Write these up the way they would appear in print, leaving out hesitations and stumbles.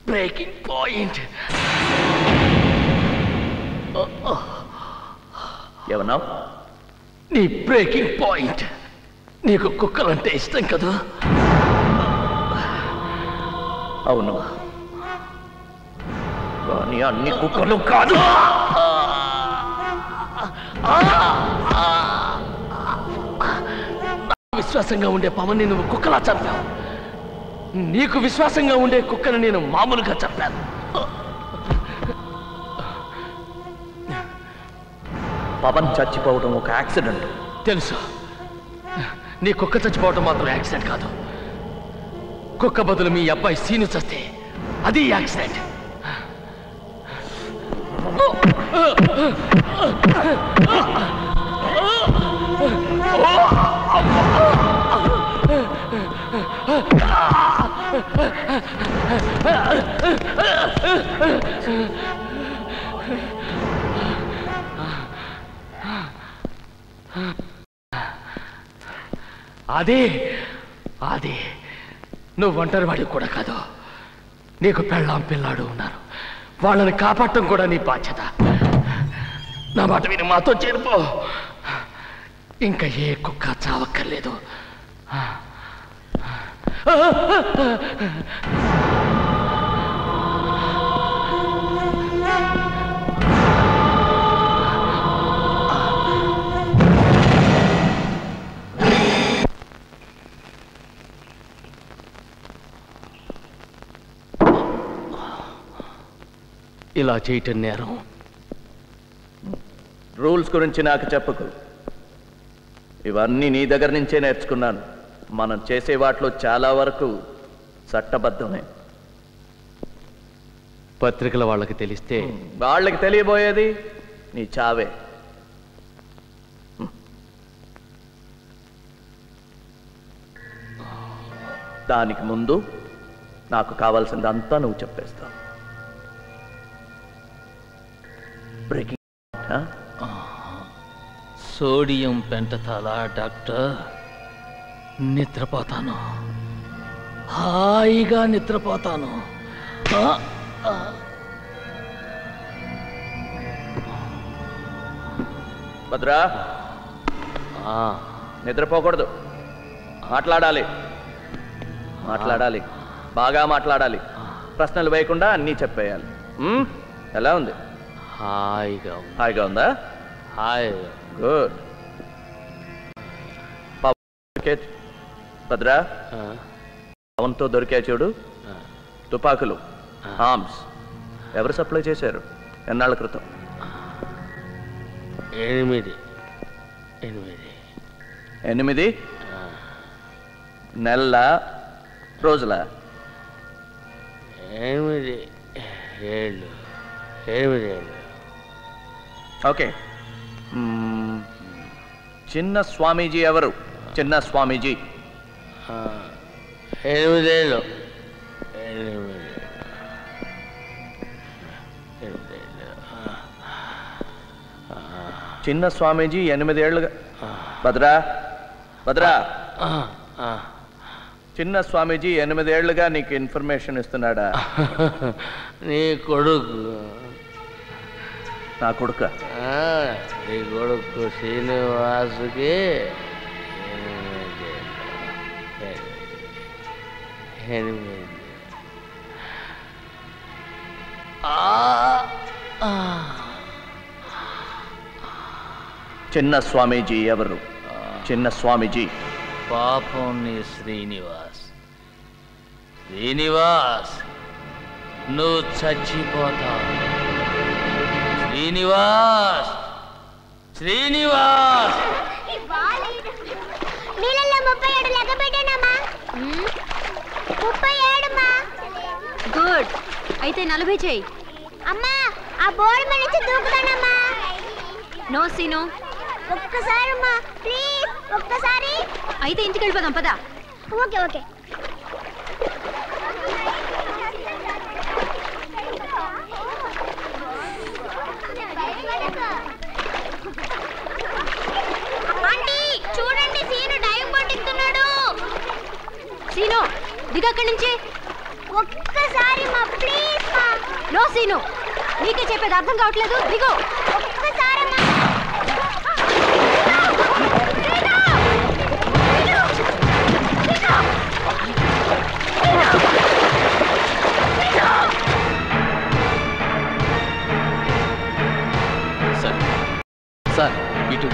Breaking point. ఏమన్నా? నీ breaking point. నీకు కుక్కలంటే ఇష్టం కదా? అవును, కానీ అన్ని కుక్కలు కాదు. విశ్వాసంగా ఉండే పవన్ని నువ్వు కుక్కలా చంపావు. నీకు విశ్వాసంగా ఉండే కుక్కను నేను మామూలుగా చంపాను. పవన్ చచ్చిపోవడం ఒక యాక్సిడెంట్. తెలుసు. నీ కుక్క చచ్చిపోవడం మాత్రం యాక్సిడెంట్ కాదు. కుక్క బదులు మీ అబ్బాయి సీను చస్తే అది యాక్సిడెంట్. అదే నువ్వు ఒంటరివాడి కూడా కాదు. నీకు పెళ్ళాం పిల్లాడు ఉన్నారు. వాళ్ళని కాపాడటం కూడా నీ బాధ్యత. నా మాట విని మాతో చేరిపో. ఇంకా ఏ కుక్క చావక్కర్లేదు. ఇలా చేయటం నేరం. రూల్స్ గురించి నాకు చెప్పకు. ఇవన్నీ నీ దగ్గర నుంచే నేర్చుకున్నాను. మనం చేసే వాటిలో చాలా వరకు చట్టబద్ధమే. పత్రికల వాళ్ళకి తెలిస్తే వాళ్ళకి తెలియబోయేది నీ చావే. దానికి ముందు నాకు కావాల్సిందంతా నువ్వు చెప్పేస్తావు. బ్రేకింగ్ సోడియం పెంటతాలా డాక్టర్? నిద్రపోతాను, హాయిగా నిద్రపోతాను. భద్రా, నిద్రపోకూడదు. మాట్లాడాలి, బాగా మాట్లాడాలి. ప్రశ్నలు వేయకుండా అన్నీ చెప్పేయాలి. ఎలా ఉంది? హాయిగా ఉందా? గుడ్. భద్రా, పవన్తో దొరికా చూడు తుపాకులు, ఆర్మ్స్. ఎవరు సప్లై చేశారు? ఎన్నాళ్ళ క్రితం? 8 నెలల రోజుల? 8 ఏళ్ళు. ఓకే. చిన్న స్వామీజీ ఎవరు? చిన్న స్వామీజీ 8 ఏళ్ళు. చిన్న స్వామీజీ 8 ఏళ్ళుగా. భద్రా, చిన్న స్వామీజీ 8 ఏళ్ళుగా నీకు ఇన్ఫర్మేషన్ ఇస్తున్నాడా? నీ కొడుకు. నా కొడుక? నీ కొడుకు శ్రీనివాసుకి 8. చిన్న స్వామీజీ ఎవరు? చిన్న స్వామీజీ పాపం నీ శ్రీనివాస్. నువ్వు చచ్చిపోతావు. శ్రీనివాస్ నీళ్ళల్లో 37 లెక్క పెట్టానమ్మా. 37. గుడ్. అయితే 40 చేయి. అమ్మా, ఆ బోర్డు మీద నుంచి దూకుతానమ్మా. No scene. ఒక్కసారి అమ్మా, ప్లీజ్ ఒక్కసారి. అయితే ఇంటికి వెళ్ళిపోదాం పదా. ఓకే. ఇక్కడి నుంచి. ఒక్కసారి మా ప్లీజ్ మా. నో సీను, నీకే చెప్పేది అర్థం కావట్లేదు. దిగు. ఒక్కసారి మా. సార్ సార్ ఇటు.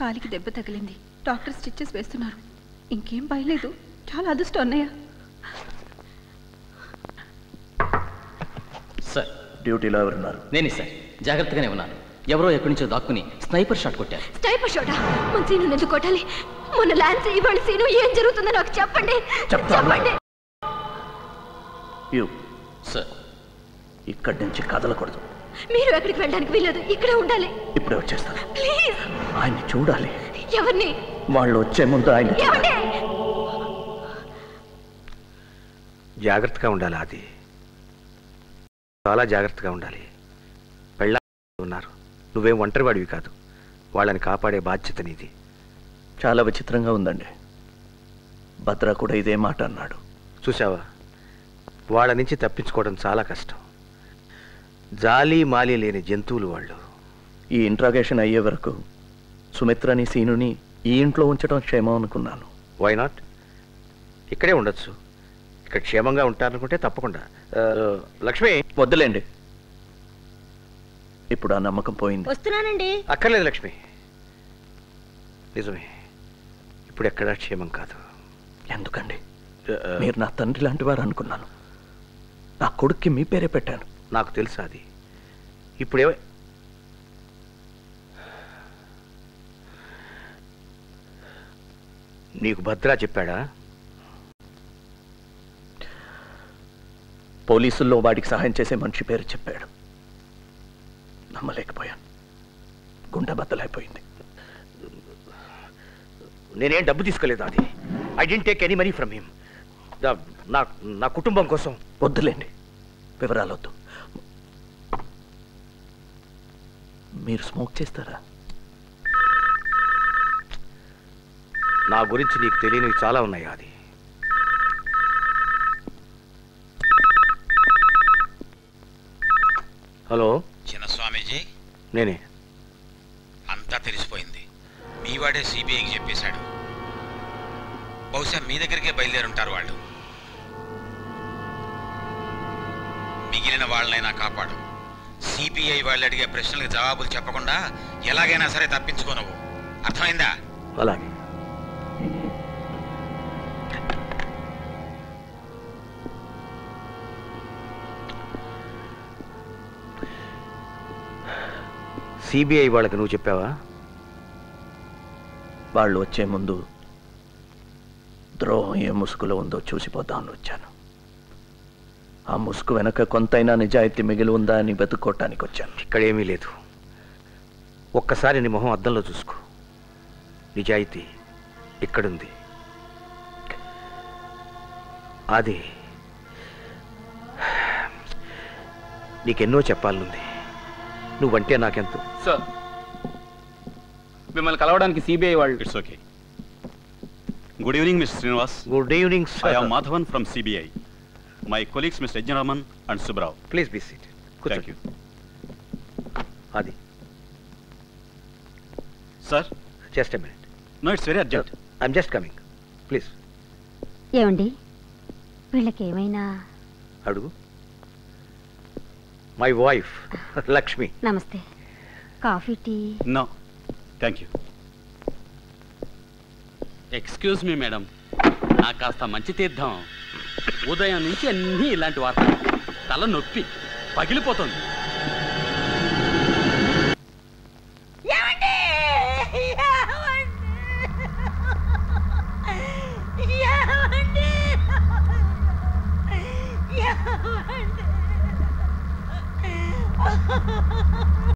కాలికి దెబ్బ తగిలింది. డాక్టర్ స్టిచెస్ వేస్తున్నారు. ఇంకేం భయలేదు. చాలా అదృష్టం అన్నయ్య. సార్ డ్యూటీలో ఎవరున్నారు? నేనే సార్, జాగ్రత్తగానే ఉన్నాను. ఎవరో ఎక్కడి నుంచో దాక్కుని స్నైపర్ షాట్ కొట్టారు. స్నైపర్ షాటా? మన సీను ఎందుకు కొట్టాలి? మొన్న ల్యాన్స్ ఇవాళ సీను ఏం జరుగుతుందో నాకు చెప్పండి. చెప్పండి. సార్ ఇక్కడి నుంచి కదలకూడదు. మీరు ఎక్కడికి వెళ్ళడానికి వీలేదు. ఇక్కడే ఉండాలి. ఇప్పుడే వచ్చేస్తాను. ప్లీజ్. ఆయన్ని చూడాలి. ఎవరిని? వాళ్ళు వచ్చే ముందు ఆయన ఏమండి? జాగ్రత్తగా ఉండాలి. అది చాలా జాగ్రత్తగా ఉండాలి. పెళ్ళ ఉన్నారు. నువ్వేం ఒంటరివాడివి కాదు. వాళ్ళని కాపాడే బాధ్యత నీది. చాలా విచిత్రంగా ఉందండి. భద్ర కూడా ఇదే మాట అన్నాడు. చూసావా, వాళ్ళ నుంచి తప్పించుకోవడం చాలా కష్టం. జాలి మాలి లేని జంతువులు వాళ్ళు. ఈ ఇంట్రాగేషన్ అయ్యే వరకు సుమిత్రని సీనుని ఈ ఇంట్లో ఉంచడం క్షేమం అనుకున్నాను. Why not? ఇక్కడే ఉండొచ్చు. ఇక్కడ క్షేమంగా ఉంటారనుకుంటే తప్పకుండా. లక్ష్మి, వద్దులేండి. ఇప్పుడు ఆ నమ్మకం పోయింది. వస్తున్నానండి. అక్కర్లేదు లక్ష్మి. నిజమే, ఇప్పుడు ఎక్కడా క్షేమం కాదు. ఎందుకండి? మీరు నా తండ్రి లాంటి వారు అనుకున్నాను. నా కొడుక్కి మీ పేరే పెట్టాను. నాకు తెలుసు అది. ఇప్పుడే నీకు భద్రా చెప్పాడా? పోలీసుల్లో వాడికి సహాయం చేసే మనిషి పేరు చెప్పాడు. నమ్మలేకపోయాను. గుండె బద్దలైపోయింది. నేనేం డబ్బు తీసుకోలేదు. అది I didn't take any money from him. నా కుటుంబం కోసం. వద్దులేండి, వివరాలు వద్దు. మీరు స్మోక్ చేస్తారా? నా గురించి నీకు తెలియనివి చాలా ఉన్నాయి. అది హలో, చిన్న స్వామీజీ, నేనే. అంతా తెలిసిపోయింది. మీ వాడే సిబిఐకి చెప్పేశాడు. బహుశా మీ దగ్గరికే బయలుదేరుంటారు వాళ్ళు. మిగిలిన వాళ్ళనైనా కాపాడు. సిబిఐ వాళ్ళు అడిగే ప్రశ్నలకు జవాబులు చెప్పకుండా ఎలాగైనా సరే తప్పించుకో. నువ్వు అర్థమైందా? అలాగే. సిబిఐ వాళ్ళకి నువ్వు చెప్పావా? వాళ్ళు వచ్చే ముందు ద్రోహం ఏ ముసుగులో ఉందో చూసిపోదామని వచ్చాను. ఆ ముసుగు వెనక కొంతైనా నిజాయితీ మిగిలి ఉందా అని వెతుక్కోవటానికి వచ్చాను. ఇక్కడేమీ లేదు. ఒక్కసారి నీ మొహం అద్దంలో చూసుకో. నిజాయితీ ఇక్కడుంది. అది నీకెన్నో చెప్పాలనుంది. నువ్వంటే నాకెంతో. సార్, మిమ్మల్ని కలవడానికి సిబిఐ వాళ్ళు. It's okay. Good evening, Mr. Srinivas. Good evening I sir. am Madhavan from CBI. My colleagues, Mr. Ejjaraman and Subrao. Please be seat. Thank you. అది Sir? Just a minute. No, it's very urgent. I'm just coming. Please ఏమండి, వీళ్ళకి ఏమైనా? అడుగు. My wife Lakshmi. Namaste. Coffee, tea? No. Thank you. Excuse me madam, నాకు కాస్త మంచి తీర్థం. ఉదయం నుంచి అన్నీ ఇలాంటి వార్తలు. తల నొప్పి పగిలిపోతుంది.